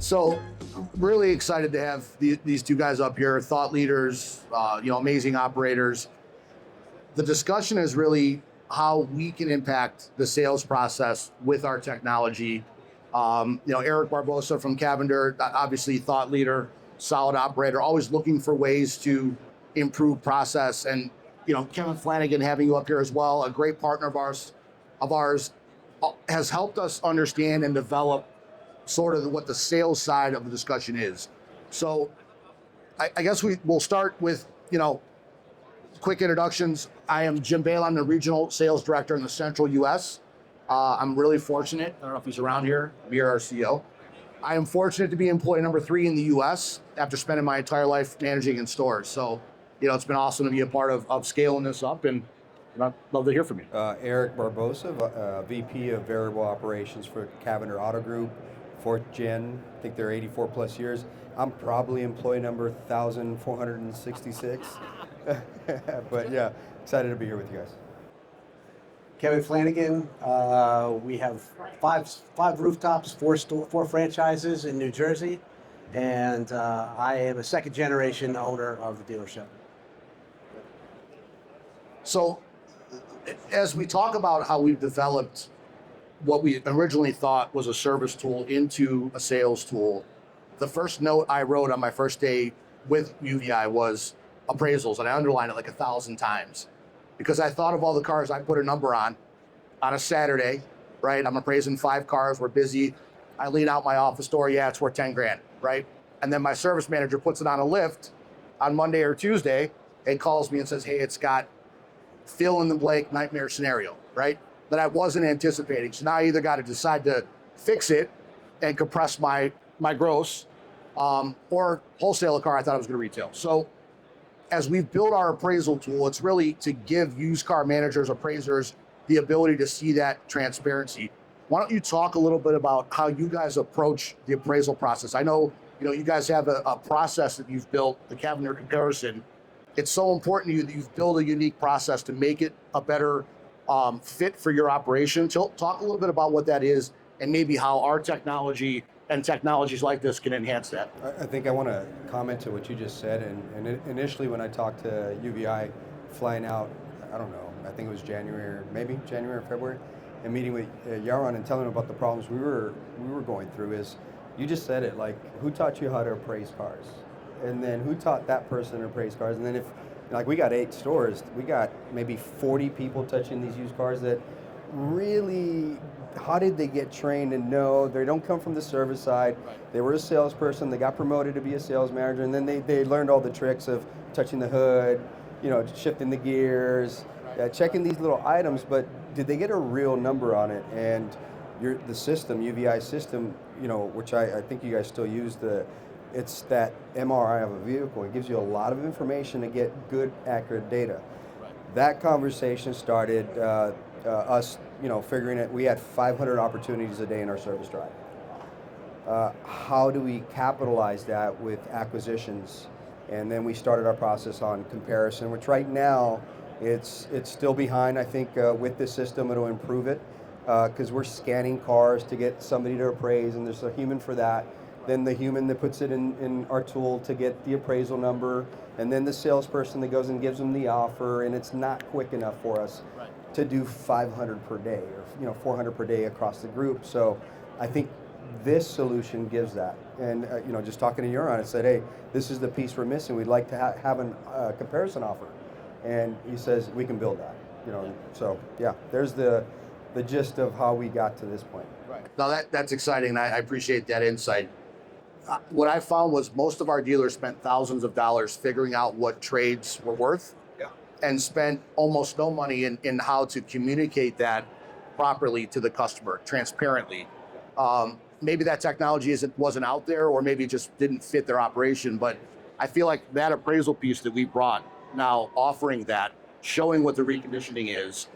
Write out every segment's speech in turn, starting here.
So really excited to have these two guys up here, thought leaders, amazing operators. The discussion is really how we can impact the sales process with our technology. Eric Barbosa from Cavender, obviously thought leader, solid operator, always looking for ways to improve process. And, Kevin Flanagan, having you up here as well, a great partner of ours, has helped us understand and develop sort of what the sales side of the discussion is. So I guess we'll start with, quick introductions. I am Jim Bale. I'm the regional sales director in the central U.S. I'm really fortunate. I don't know if he's around here. We're our CEO. I am fortunate to be employee number 3 in the U.S. after spending my entire life managing in stores. So, it's been awesome to be a part of scaling this up, and I'd love to hear from you. Eric Barbosa, VP of Variable Operations for Cavender Auto Group, 4th gen. I think they're 84 plus years. I'm probably employee number 1,466. But yeah, excited to be here with you guys. Kevin Flanagan. We have five rooftops, four franchises in New Jersey, and I am a second generation owner of the dealership. So as we talk about how we've developed what we originally thought was a service tool into a sales tool, the first note I wrote on my first day with UVeye was appraisals, and I underlined it like 1,000 times because I thought of all the cars I put a number on a Saturday, right? I'm appraising 5 cars, we're busy. I lean out my office door, yeah, it's worth 10 grand, right? And then my service manager puts it on a lift on Monday or Tuesday and calls me and says, hey, it's got fill in the blank nightmare scenario, right? That I wasn't anticipating. So now I either got to decide to fix it and compress my gross, or wholesale a car I thought I was going to retail. So as we've built our appraisal tool, it's really to give used car managers, appraisers, the ability to see that transparency. Why don't you talk a little bit about how you guys approach the appraisal process? I know, you guys have a process that you've built, the Cavender comparison. It's so important to you that you've built a unique process to make it a better fit for your operation. So talk a little bit about what that is and maybe how our technology and technologies like this can enhance that. I think I want to comment to what you just said. And initially when I talked to UVeye flying out, I don't know, I think it was January or February, and meeting with Yaron and telling him about the problems we were going through is, you just said it, like, who taught you how to appraise cars? And then who taught that person to appraise cars? And then we got 8 stores, we got maybe 40 people touching these used cars that really, how did they get trained and know? They don't come from the service side. Right. They were a salesperson, they got promoted to be a sales manager, and then they learned all the tricks of touching the hood, shifting the gears, checking these little items, but did they get a real number on it? And the system, UVeye system, which I think you guys still use, it's that MRI of a vehicle. It gives you a lot of information to get good, accurate data. Right. That conversation started us, figuring it. We had 500 opportunities a day in our service drive. How do we capitalize that with acquisitions? And then we started our process on comparison, which right now it's still behind. I think with this system it'll improve it because we're scanning cars to get somebody to appraise, and there's a human for that. Then the human that puts it in our tool to get the appraisal number, and then the salesperson that goes and gives them the offer, and it's not quick enough for us to do 500 per day or 400 per day across the group. So I think this solution gives that. And just talking to Yaron, I said, hey, this is the piece we're missing. We'd like to have a comparison offer. And he says, we can build that. So yeah, there's the gist of how we got to this point. Right. Now that's exciting, and I appreciate that insight. What I found was most of our dealers spent thousands of dollars figuring out what trades were worth, and spent almost no money in how to communicate that properly to the customer, transparently. Maybe that technology wasn't out there, or maybe it just didn't fit their operation, but I feel like that appraisal piece that we brought, now offering that, showing what the reconditioning is,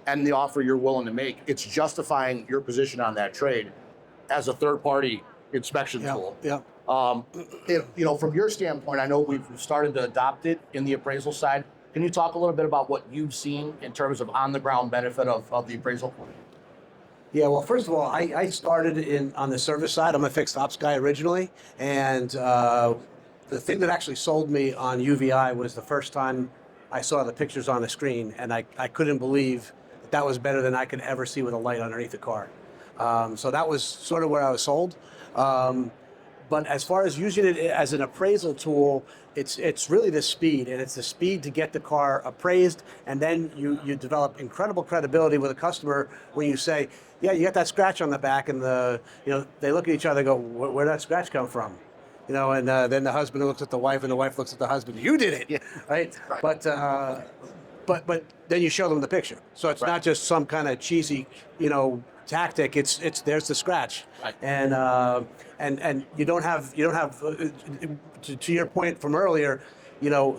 and the offer you're willing to make, it's justifying your position on that trade as a third-party inspection tool. Yeah. From your standpoint, I know we've started to adopt it in the appraisal side. Can you talk a little bit about what you've seen in terms of on-the-ground benefit of the appraisal? Yeah, well, first of all, I started on the service side. I'm a fixed ops guy originally, and the thing that actually sold me on UVeye was the first time I saw the pictures on the screen, and I couldn't believe that was better than I could ever see with a light underneath the car. So that was sort of where I was sold. Um, but as far as using it as an appraisal tool, it's really the speed, and it's the speed to get the car appraised, and then you develop incredible credibility with a customer when you say, yeah, you got that scratch on the back, and they look at each other and go, where'd that scratch come from? And then the husband looks at the wife, and the wife looks at the husband. You did it, Yeah. right? Right. But then you show them the picture, so it's not just some kind of cheesy, tactic. It's there's the scratch, Right. and you don't have to your point from earlier.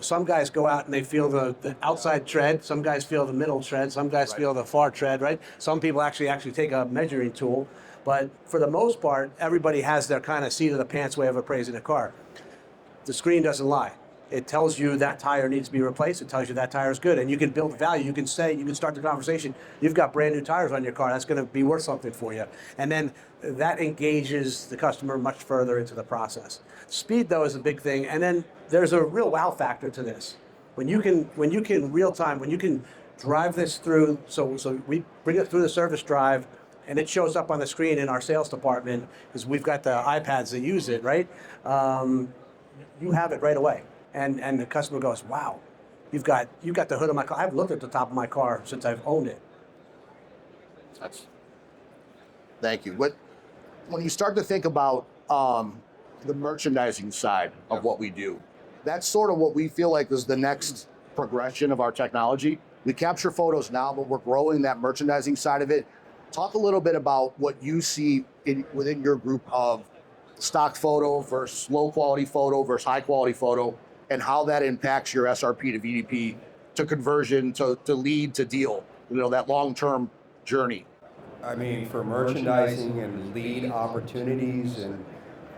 Some guys go out and they feel the outside tread. Some guys feel the middle tread. Some guys feel the far tread. Right. Some people actually take a measuring tool, but for the most part, everybody has their kind of seat of the pants way of appraising a car. The screen doesn't lie. It tells you that tire needs to be replaced. It tells you that tire is good, and you can build value. You can start the conversation. You've got brand new tires on your car. That's going to be worth something for you, and then that engages the customer much further into the process. Speed, though, is a big thing, and then there's a real wow factor to this. When you can real time, when you can drive this through. So we bring it through the service drive, and it shows up on the screen in our sales department because we've got the iPads that use it, right? You have it right away. And the customer goes, wow, you got the hood of my car. I've looked at the top of my car since I've owned it. Thank you. When you start to think about the merchandising side of what we do, that's sort of what we feel like is the next progression of our technology. We capture photos now, but we're growing that merchandising side of it. Talk a little bit about what you see within your group of stock photo versus low quality photo versus high quality photo, and how that impacts your SRP to VDP to conversion to lead to deal, that long-term journey. I mean, for merchandising and lead opportunities, and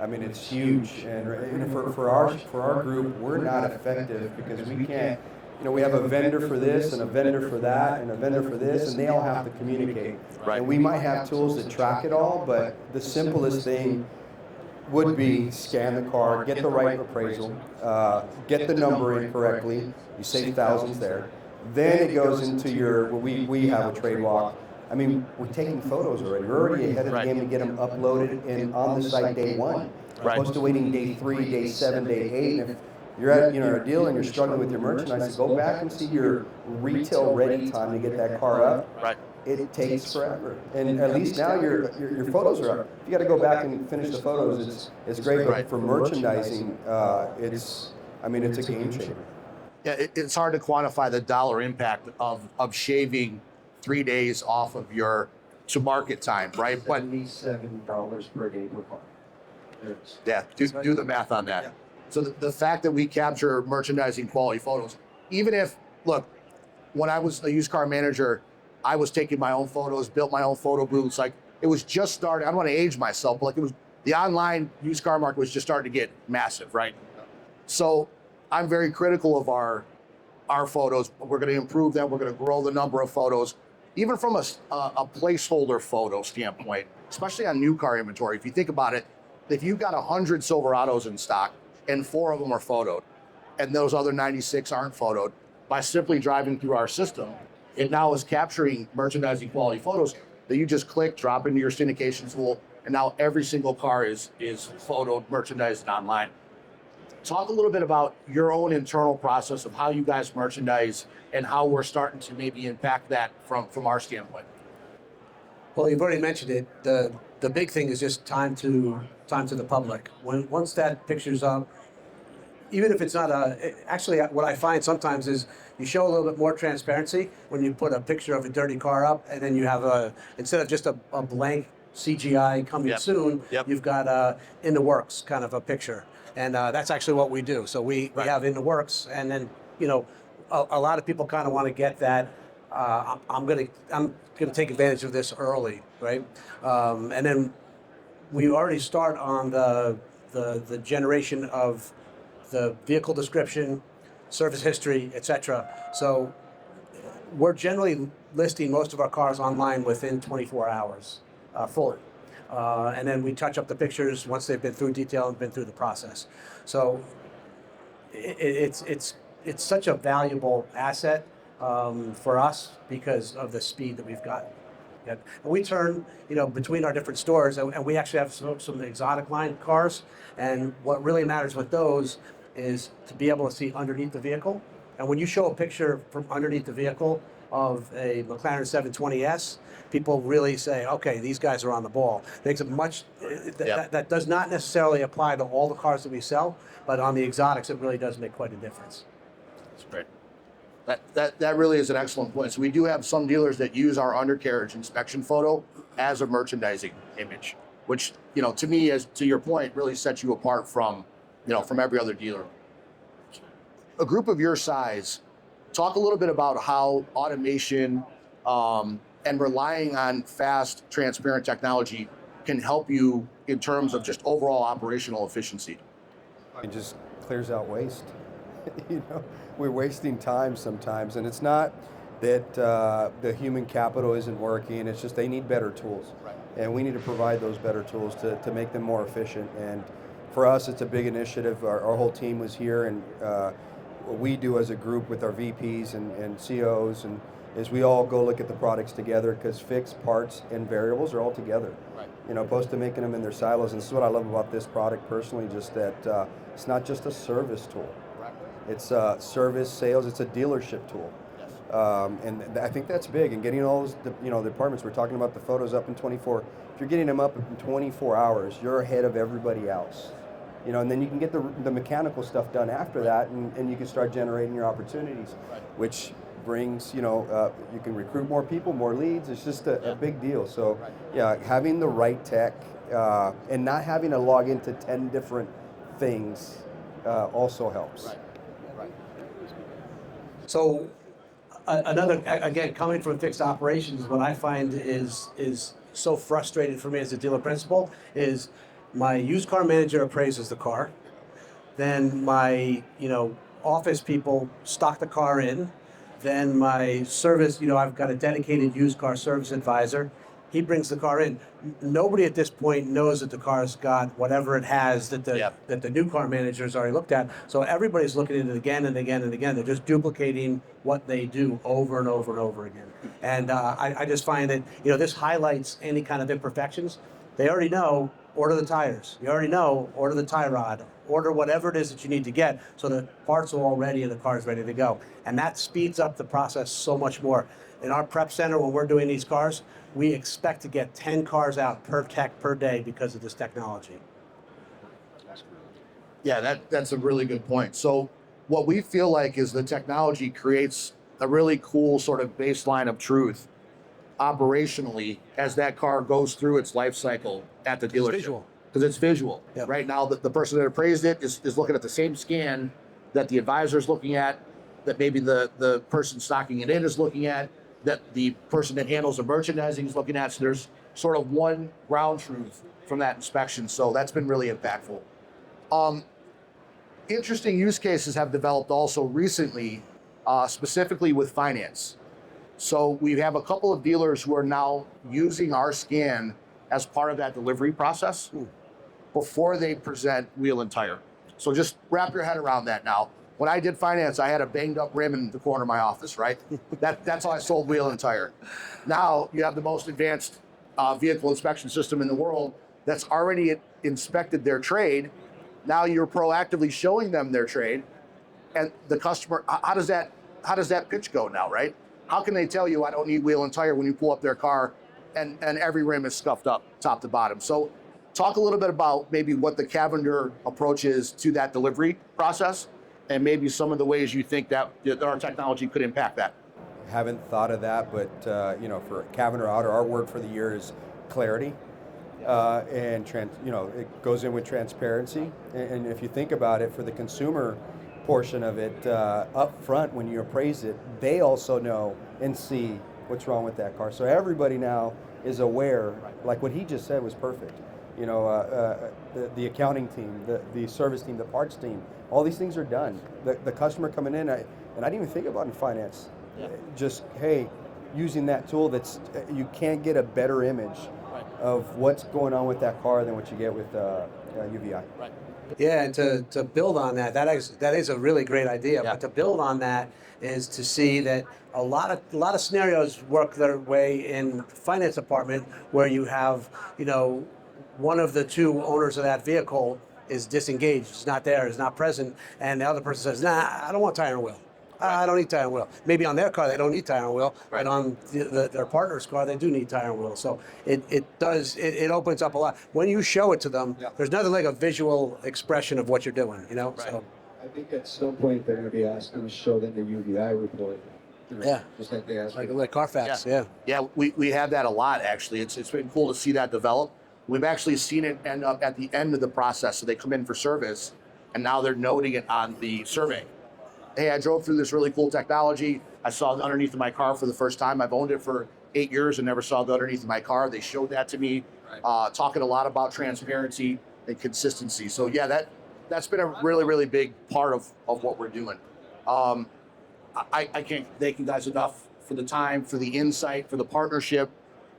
I mean, it's huge. And for our group, we're not effective because we can't. We have a vendor for this and a vendor for that and a vendor for this, and they all have to communicate. Right. And we might have tools that track it all, but the simplest thing would be scan the car, get the right appraisal, get the number in correctly. You save thousands there. Then it goes into we have a trade walk. I mean, we're taking photos already. We're already ahead of the game to get them uploaded and on the site day one. Right. Opposed to waiting day 3, day 7, day 8. And if you're at a deal and you're struggling with your merchandise, go back and see your retail ready time to get that car up. Right. It takes forever, and at least now your photos are up. If you got to go back and finish the photos, it's great. But for merchandising, it's a game changer. Yeah, it's hard to quantify the dollar impact of shaving 3 days off of your to market time, right? But $77 per day per car. yeah, do the math on that. So the fact that we capture merchandising quality photos, even if, look, when I was a used car manager, I was taking my own photos, built my own photo booths. Like, it was just starting. I don't want to age myself, but the online used car market was just starting to get massive, right? So I'm very critical of our photos. We're going to improve them. We're going to grow the number of photos, even from a placeholder photo standpoint, especially on new car inventory. If you think about it, if you've got 100 Silverados in stock and 4 of them are photoed, and those other 96 aren't photoed, by simply driving through our system, it now is capturing merchandising quality photos that you just click, drop into your syndication tool, and now every single car is photoed, merchandised online. Talk a little bit about your own internal process of how you guys merchandise and how we're starting to maybe impact that from our standpoint. Well, you've already mentioned it. The big thing is just time to the public. Once that picture's up, even if it's not actually what I find sometimes is you show a little bit more transparency when you put a picture of a dirty car up, and then you have instead of just a blank CGI coming soon, you've got in the works kind of a picture. And that's actually what we do. So we have in the works, and then a lot of people kind of want to get that. I'm gonna take advantage of this early, right? And then we already start on the generation of the vehicle description, service history, etc. So we're generally listing most of our cars online within 24 hours, fully. And then we touch up the pictures once they've been through detail and been through the process. So it's such a valuable asset for us because of the speed that we've got. And we turn, between our different stores, and we actually have some exotic line cars. And what really matters with those is to be able to see underneath the vehicle. And when you show a picture from underneath the vehicle of a McLaren 720S, people really say, okay, these guys are on the ball. Makes it much, that does not necessarily apply to all the cars that we sell, but on the exotics, it really does make quite a difference. That's great. That really is an excellent point. So we do have some dealers that use our undercarriage inspection photo as a merchandising image, which, to me, as to your point, really sets you apart from every other dealer. A group of your size, talk a little bit about how automation and relying on fast, transparent technology can help you in terms of just overall operational efficiency. It just clears out waste. We're wasting time sometimes, and it's not that the human capital isn't working. It's just they need better tools, Right. And we need to provide those better tools to make them more efficient. And for us, it's a big initiative. Our whole team was here, and what we do as a group with our VPs and COs is we all go look at the products together, because fixed parts and variables are all together. Right. Opposed to making them in their silos. And this is what I love about this product personally, just that it's not just a service tool. It's service, sales, it's a dealership tool. Yes. And I think that's big. And getting all those, the departments, we're talking about the photos up in 24. If you're getting them up in 24 hours, you're ahead of everybody else. And then you can get the mechanical stuff done after that, and you can start generating your opportunities, Right. which brings, you can recruit more people, more leads. It's just a big deal. So, yeah, having the right tech and not having to log into 10 different things also helps. Right. So another, again, coming from fixed operations, what I find is so frustrating for me as a dealer principal is my used car manager appraises the car. Then my, office people stock the car in. Then my service, I've got a dedicated used car service advisor. He brings the car in. Nobody at this point knows that the car's got whatever it has that the new car manager's already looked at. So everybody's looking at it again and again and again. They're just duplicating what they do over and over and over again. And I just find that, this highlights any kind of imperfections. They already know, order the tires. You already know, order the tie rod. Order whatever it is that you need to get, so the parts are all ready and the car's ready to go. And that speeds up the process so much more. In our prep center, when we're doing these cars, we expect to get 10 cars out per tech per day because of this technology. Yeah, that's a really good point. So what we feel like is the technology creates a really cool sort of baseline of truth operationally as that car goes through its life cycle at the dealership. Visual. Because it's visual. Yep. Right now, the person that appraised it is looking at the same scan that the advisor is looking at, that maybe the person stocking it in is looking at, that the person that handles the merchandising is looking at. So there's sort of one ground truth from that inspection. So that's been really impactful. Interesting use cases have developed also recently, specifically with finance. So we have a couple of dealers who are now using our scan as part of that delivery process before they present wheel and tire. So just wrap your head around that now. When I did finance, I had a banged up rim in the corner of my office, right? That's how I sold wheel and tire. Now you have the most advanced vehicle inspection system in the world that's already inspected their trade. Now you're proactively showing them their trade, and the customer, how does that pitch go now, right? How can they tell you I don't need wheel and tire when you pull up their car and every rim is scuffed up top to bottom? So talk a little bit about maybe what the Cavender approach is to that delivery process, and maybe some of the ways you think that our technology could impact that. Haven't thought of that, but for Cavender Auto, our word for the year is clarity, and it goes in with transparency. And if you think about it, for the consumer portion of it, up front when you appraise it, they also know and see what's wrong with that car. So everybody now is aware. Like what he just said was perfect. The accounting team, the service team, the parts team, all these things are done. The customer coming in, and I didn't even think about in finance. Yeah. Just, hey, using that tool, that's you can't get a better image of what's going on with that car than what you get with UVeye. Right. Yeah, and to build on that, that is a really great idea. Yeah. But to build on that is to see that a lot of scenarios work their way in finance department where you have, you know, one of the two owners of that vehicle is disengaged, is not there, is not present, and the other person says, "Nah, I don't want tire and wheel. I don't need tire and wheel." Maybe on their car they don't need tire and wheel, Right. but on their partner's car they do need tire and wheel. So it opens up a lot. When you show it to them, Yeah. there's nothing like a visual expression of what you're doing, you know? Right. So I think at some point they're gonna be asking to show them the UVI report. Yeah. Just like they asked. like Carfax, yeah. Yeah, we have that a lot, actually. It's been cool to see that develop. We've actually seen it end up at the end of the process. So they come in for service, and now they're noting it on the survey. Hey, I drove through this really cool technology. I saw the underneath of my car for the first time. I've owned it for 8 years and never saw the underneath of my car. They showed that to me, talking a lot about transparency and consistency. So yeah, that's been a really, really big part of what we're doing. I can't thank you guys enough for the time, for the insight, for the partnership.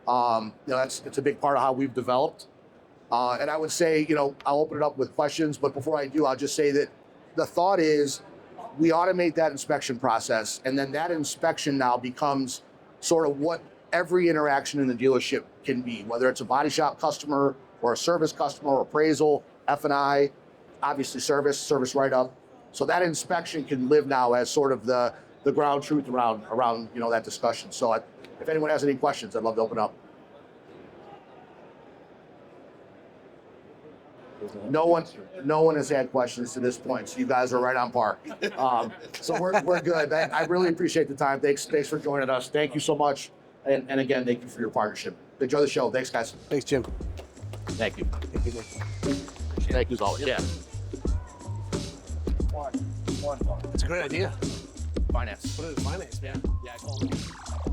You know, it's a big part of how we've developed. And I would say, you know, I'll open it up with questions, but before I do, I'll just say that the thought is we automate that inspection process, and then that inspection now becomes sort of what every interaction in the dealership can be, whether it's a body shop customer or a service customer, or appraisal, F&I, obviously service write-up. So that inspection can live now as sort of the ground truth around you know, that discussion. So if anyone has any questions, I'd love to open up. No one has had questions to this point, so you guys are right on par. So we're good. I really appreciate the time. Thanks for joining us. Thank you so much, and again, thank you for your partnership. Enjoy the show. Thanks, guys. Thanks, Jim. Thank you. Thank you as always. Yeah. It's a great idea. Finance. Put it in finance, man. Yeah, I called him.